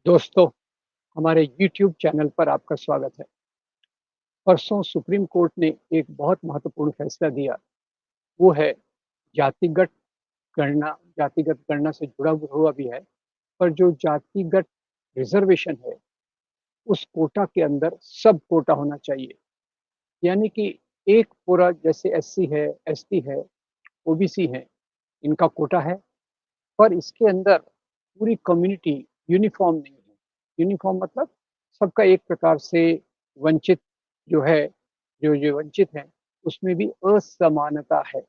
दोस्तों, हमारे YouTube channel पर आपका स्वागत है। परसों सुप्रीम कोर्ट ने एक बहुत महत्वपूर्ण फैसला दिया, वो है जातिगत गणना। जातिगत गणना से जुड़ा हुआ भी है, पर जो जातिगत रिजर्वेशन है, उस कोटा के अंदर सब कोटा होना चाहिए। यानी कि एक पूरा जैसे एससी है, एसटी है, ओबीसी है, इनका कोटा है, पर इसके अंदर पूरी कम्युनिटी यूनिफॉर्म नहीं है। यूनिफॉर्म मतलब सबका एक प्रकार से वंचित जो है, जो वंचित हैं, उसमें भी असमानता है।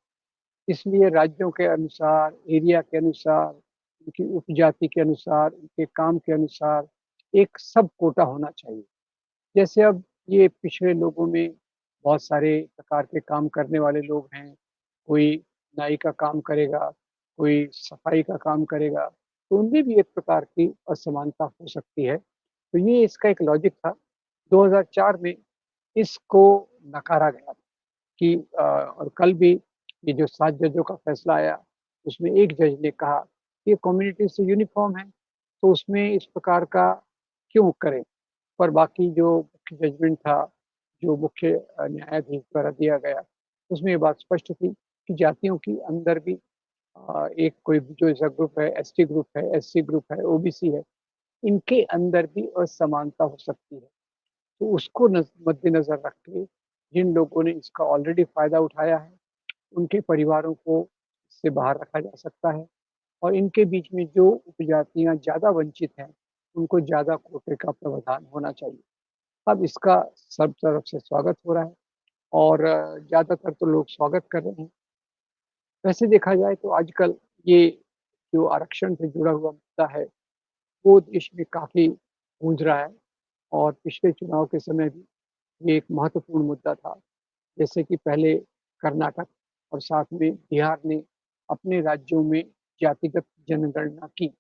इसलिए राज्यों के अनुसार, एरिया के अनुसार, उनकी उपजाति के अनुसार, उनके काम के अनुसार एक सब कोटा होना चाहिए। जैसे अब ये पिछड़े लोगों में बहुत सारे प्रकार के काम करने वाले लोग हैं। कोई नाई का काम करेगा, कोई सफाई का काम करेगा, तो उनमें भी एक प्रकार की असमानता हो सकती है। तो ये इसका एक लॉजिक था। 2004 में इसको नकारा गया कि और कल भी ये जो 7 जजों का फैसला आया, उसमें एक जज ने कहा कि ये कम्युनिटी से यूनिफ़ॉर्म है, तो उसमें इस प्रकार का क्यों करें? पर बाकी जो मुख्य जजमेंट था, जो मुख्य न्यायाधीश द्वारा दिया गया, उसमें ये बात स्पष्ट थी कि जातियों के अंदर भी एक कोई जो ऐसा ग्रुप है, एसटी ग्रुप है, एससी ग्रुप है, ओबीसी है, इनके अंदर भी असमानता हो सकती है। तो उसको मद्देनज़र रख के जिन लोगों ने इसका ऑलरेडी फ़ायदा उठाया है, उनके परिवारों को इससे बाहर रखा जा सकता है और इनके बीच में जो उपजातियाँ ज़्यादा वंचित हैं, उनको ज़्यादा कोटे का प्रावधान होना चाहिए। अब इसका सब तरफ से स्वागत हो रहा है और ज़्यादातर तो लोग स्वागत कर रहे हैं। वैसे देखा जाए तो आजकल ये जो आरक्षण से जुड़ा हुआ मुद्दा है, वो देश में काफ़ी गूंज रहा है और पिछले चुनाव के समय भी ये एक महत्वपूर्ण मुद्दा था। जैसे कि पहले कर्नाटक और साथ में बिहार ने अपने राज्यों में जातिगत जनगणना की।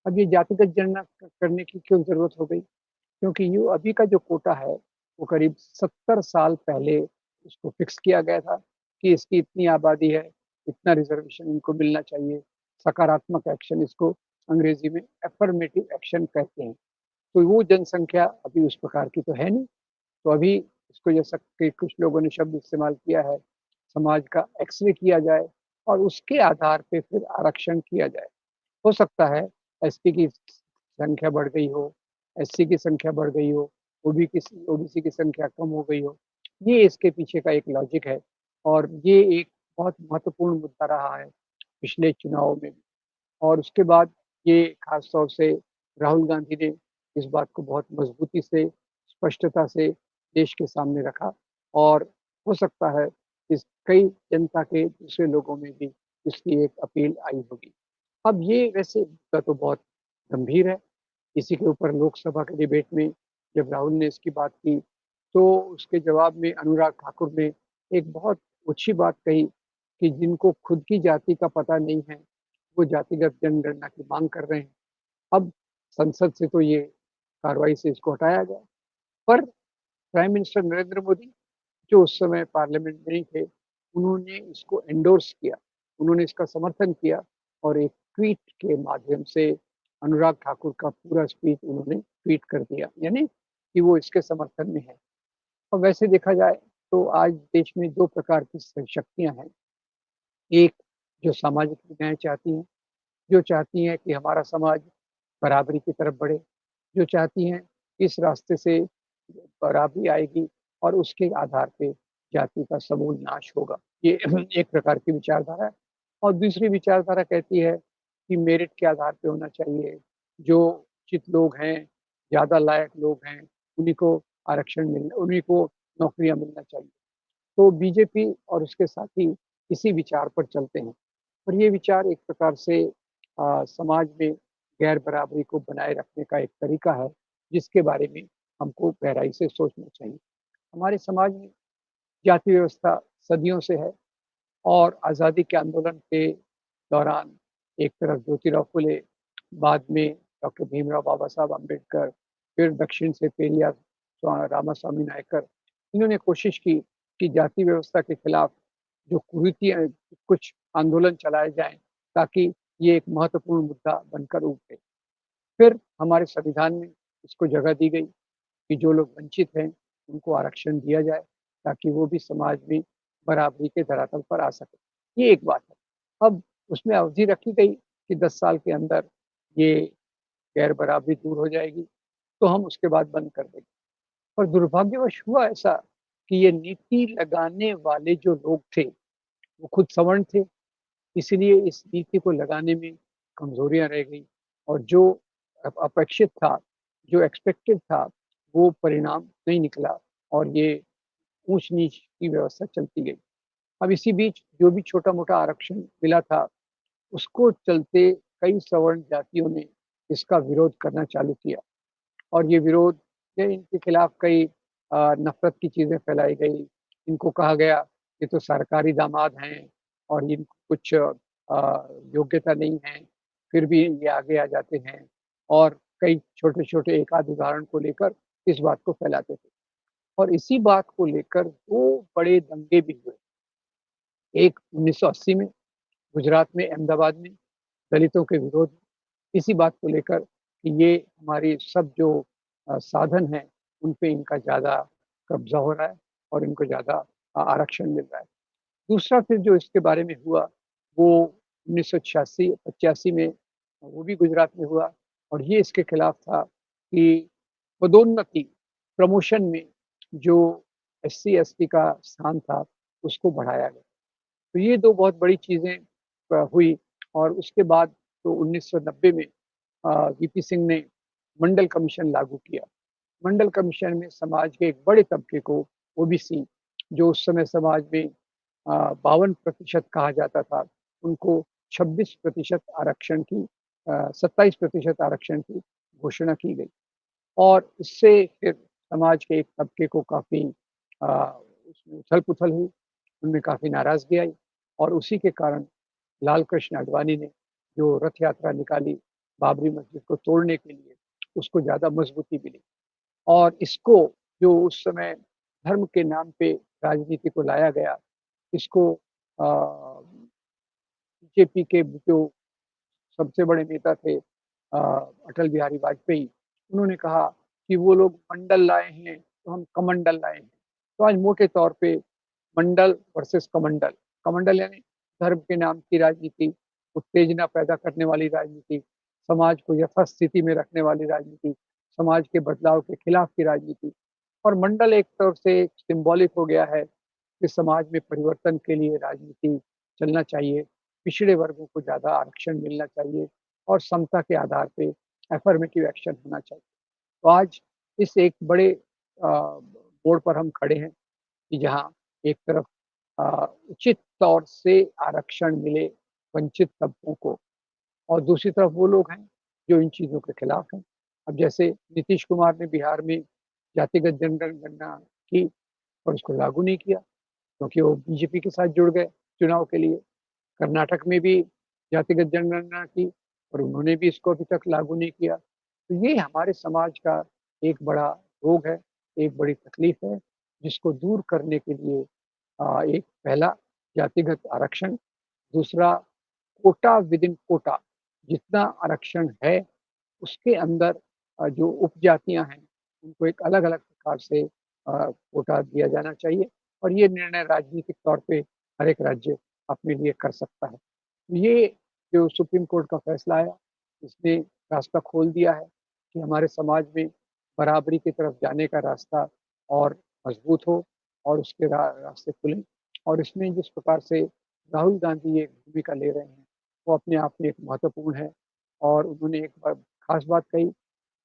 अब ये जातिगत जनगणना करने की क्यों ज़रूरत हो गई? क्योंकि यो अभी का जो कोटा है, वो करीब 70 साल पहले उसको फिक्स किया गया था कि इसकी इतनी आबादी है, इतना रिज़र्वेशन इनको मिलना चाहिए। सकारात्मक एक्शन इसको अंग्रेज़ी में अफ़र्मेटिव एक्शन कहते हैं। तो वो जनसंख्या अभी उस प्रकार की तो है नहीं। तो अभी इसको जैसा कि कुछ लोगों ने शब्द इस्तेमाल किया है, समाज का एक्स-रे किया जाए और उसके आधार पे फिर आरक्षण किया जाए। हो सकता है एसटी की संख्या बढ़ गई हो, एससी की संख्या बढ़ गई हो, ओबीसी की संख्या कम हो गई हो। ये इसके पीछे का एक लॉजिक है और ये एक बहुत महत्वपूर्ण मुद्दा रहा है पिछले चुनावों में भी। और उसके बाद ये खास तौर से राहुल गांधी ने इस बात को बहुत मजबूती से, स्पष्टता से देश के सामने रखा और हो सकता है इस कई जनता के दूसरे लोगों में भी इसकी एक अपील आई होगी। अब ये वैसे मुद्दा तो बहुत गंभीर है। इसी के ऊपर लोकसभा के डिबेट में जब राहुल ने इसकी बात की, तो उसके जवाब में अनुराग ठाकुर ने एक बहुत अच्छी बात कही कि जिनको खुद की जाति का पता नहीं है, वो जातिगत जनगणना की माँग कर रहे हैं। अब संसद से तो ये कार्रवाई से इसको हटाया गया, पर प्राइम मिनिस्टर नरेंद्र मोदी जो उस समय पार्लियामेंट में नहीं थे, उन्होंने इसको एंडोर्स किया, उन्होंने इसका समर्थन किया और एक ट्वीट के माध्यम से अनुराग ठाकुर का पूरा स्पीच उन्होंने ट्वीट कर दिया, यानी कि वो इसके समर्थन में है। और वैसे देखा जाए तो आज देश में 2 प्रकार की शक्तियाँ हैं। एक जो सामाजिक न्याय चाहती हैं, जो चाहती हैं कि हमारा समाज बराबरी की तरफ बढ़े, जो चाहती हैं इस रास्ते से बराबरी आएगी और उसके आधार पे जाति का समूल नाश होगा। ये एक प्रकार की विचारधारा है और दूसरी विचारधारा कहती है कि मेरिट के आधार पे होना चाहिए। जो उचित लोग हैं, ज़्यादा लायक लोग हैं, उन्हीं को उन्हीं को नौकरियाँ मिलना चाहिए। तो बीजेपी और उसके साथी इसी विचार पर चलते हैं और ये विचार एक प्रकार से समाज में गैर बराबरी को बनाए रखने का एक तरीका है, जिसके बारे में हमको गहराई से सोचना चाहिए। हमारे समाज में जाति व्यवस्था सदियों से है और आज़ादी के आंदोलन के दौरान एक तरफ ज्योतिराव फुले, बाद में डॉक्टर भीमराव बाबा साहब अम्बेडकर, फिर दक्षिण से पेरियार रामास्वामी नायकर, इन्होंने कोशिश की कि जाति व्यवस्था के खिलाफ जो कुरीतियाँ कुछ आंदोलन चलाए जाएँ, ताकि ये एक महत्वपूर्ण मुद्दा बनकर उभरे। फिर हमारे संविधान में इसको जगह दी गई कि जो लोग वंचित हैं, उनको आरक्षण दिया जाए, ताकि वो भी समाज में बराबरी के धरातल पर आ सकें। ये एक बात है। अब उसमें अवधि रखी गई कि 10 साल के अंदर ये गैर बराबरी दूर हो जाएगी, तो हम उसके बाद बंद कर देंगे। पर दुर्भाग्यवश हुआ ऐसा कि ये नीति लगाने वाले जो लोग थे, वो खुद सवर्ण थे, इसलिए इस नीति को लगाने में कमज़ोरियाँ रह गई और जो अपेक्षित था, जो एक्सपेक्टेड था, वो परिणाम नहीं निकला और ये ऊँच-नीच की व्यवस्था चलती गई। अब इसी बीच जो भी छोटा-मोटा आरक्षण मिला था, उसको चलते कई सवर्ण जातियों ने इसका विरोध करना चालू किया और ये विरोध या इनके खिलाफ कई नफ़रत की चीज़ें फैलाई गई। इनको कहा गया, ये तो सरकारी दामाद हैं और इनको कुछ योग्यता नहीं है, फिर भी ये आगे आ जाते हैं और कई छोटे-छोटे एक आध उदाहरण को लेकर इस बात को फैलाते थे और इसी बात को लेकर 2 बड़े दंगे भी हुए। एक 1980 में गुजरात में अहमदाबाद में दलितों के विरोध में, इसी बात को लेकर कि ये हमारी सब जो साधन हैं, उन पे इनका ज़्यादा कब्ज़ा हो रहा है और इनको ज़्यादा आरक्षण मिल रहा है। दूसरा फिर जो इसके बारे में हुआ, वो 1986-85 में वो भी गुजरात में हुआ और ये इसके खिलाफ था कि पदोन्नति, प्रमोशन में जो एससी-एसटी का स्थान था, उसको बढ़ाया गया। तो ये 2 बहुत बड़ी चीज़ें हुई और उसके बाद तो 1990 में वीपी सिंह ने मंडल कमीशन लागू किया। मंडल कमीशन में समाज के एक बड़े तबके को ओबीसी जो उस समय समाज में 52% कहा जाता था, उनको 26% आरक्षण की 27% आरक्षण की घोषणा की गई और इससे फिर समाज के एक तबके को काफ़ी उसमें उथल-पुथल हुई, उनमें काफ़ी नाराज़गी आई और उसी के कारण लाल कृष्ण आडवाणी ने जो रथ यात्रा निकाली बाबरी मस्जिद को तोड़ने के लिए, उसको ज़्यादा मज़बूती मिली और इसको जो उस समय धर्म के नाम पे राजनीति को लाया गया, इसको बीजेपी के जो सबसे बड़े नेता थे अटल बिहारी वाजपेयी, उन्होंने कहा कि वो लोग मंडल लाए हैं, तो हम कमंडल लाए हैं। तो आज मोटे तौर पे मंडल वर्सेस कमंडल, कमंडल यानी धर्म के नाम की राजनीति, उत्तेजना पैदा करने वाली राजनीति, समाज को यथास्थिति में रखने वाली राजनीति, समाज के बदलाव के खिलाफ की राजनीति और मंडल एक तौर से सिंबॉलिक हो गया है कि समाज में परिवर्तन के लिए राजनीति चलना चाहिए, पिछड़े वर्गों को ज़्यादा आरक्षण मिलना चाहिए और समता के आधार पे अफ़र्मेटिव एक्शन होना चाहिए। तो आज इस एक बड़े मोड़ पर हम खड़े हैं कि जहाँ एक तरफ उचित तौर से आरक्षण मिले वंचित तबकों को और दूसरी तरफ वो लोग हैं जो इन चीज़ों के खिलाफ हैं। अब जैसे नीतीश कुमार ने बिहार में जातिगत जनगणना की और उसको लागू नहीं किया क्योंकि वो बीजेपी के साथ जुड़ गए चुनाव के लिए। कर्नाटक में भी जातिगत जनगणना की और उन्होंने भी इसको अभी तक लागू नहीं किया। तो ये हमारे समाज का एक बड़ा रोग है, एक बड़ी तकलीफ है, जिसको दूर करने के लिए एक पहला जातिगत आरक्षण, दूसरा कोटा विदिन कोटा, जितना आरक्षण है उसके अंदर जो उपजातियाँ हैं, उनको एक अलग-अलग प्रकार से कोटा दिया जाना चाहिए और ये निर्णय राजनीतिक तौर पे हर एक राज्य अपने लिए कर सकता है। ये जो सुप्रीम कोर्ट का फैसला आया, इसने रास्ता खोल दिया है कि हमारे समाज में बराबरी की तरफ जाने का रास्ता और मजबूत हो और उसके रास्ते खुलें और इसमें जिस प्रकार से राहुल गांधी एक भूमिका ले रहे हैं, वो अपने आप में एक महत्वपूर्ण है और उन्होंने एक खास बात कही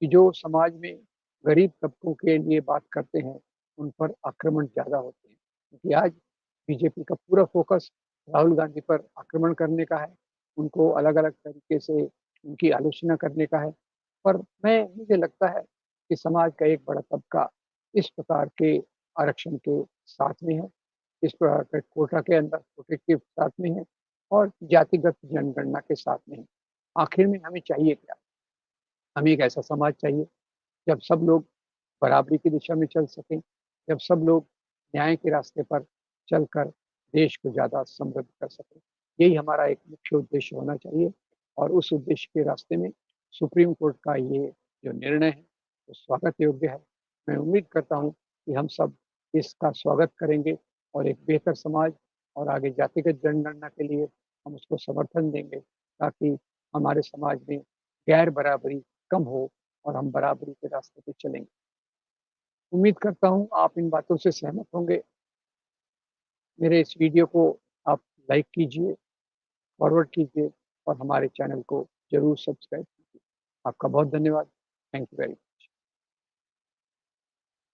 कि जो समाज में गरीब तबकों के लिए बात करते हैं, उन पर आक्रमण ज़्यादा होते हैं। क्योंकि आज बीजेपी का पूरा फ़ोकस राहुल गांधी पर आक्रमण करने का है, उनको अलग-अलग तरीके से उनकी आलोचना करने का है। पर मुझे लगता है कि समाज का एक बड़ा तबका इस प्रकार के आरक्षण के साथ में है, इस प्रकार के कोटा के अंदर कोटे के साथ में है और जातिगत जनगणना के साथ में है। आखिर में हमें चाहिए क्या? हमें एक ऐसा समाज चाहिए जब सब लोग बराबरी की दिशा में चल सकें, जब सब लोग न्याय के रास्ते पर चलकर देश को ज़्यादा समृद्ध कर सकें। यही हमारा एक मुख्य उद्देश्य होना चाहिए और उस उद्देश्य के रास्ते में सुप्रीम कोर्ट का ये जो निर्णय है, वो स्वागत योग्य है। मैं उम्मीद करता हूँ कि हम सब इसका स्वागत करेंगे और एक बेहतर समाज और आगे जातिगत जनगणना के लिए हम उसको समर्थन देंगे, ताकि हमारे समाज में गैर बराबरी कम हो और हम बराबरी के रास्ते पे चलेंगे। उम्मीद करता हूँ आप इन बातों से सहमत होंगे। मेरे इस वीडियो को आप लाइक कीजिए, फॉरवर्ड कीजिए और हमारे चैनल को ज़रूर सब्सक्राइब कीजिए। आपका बहुत धन्यवाद। Thank you very much.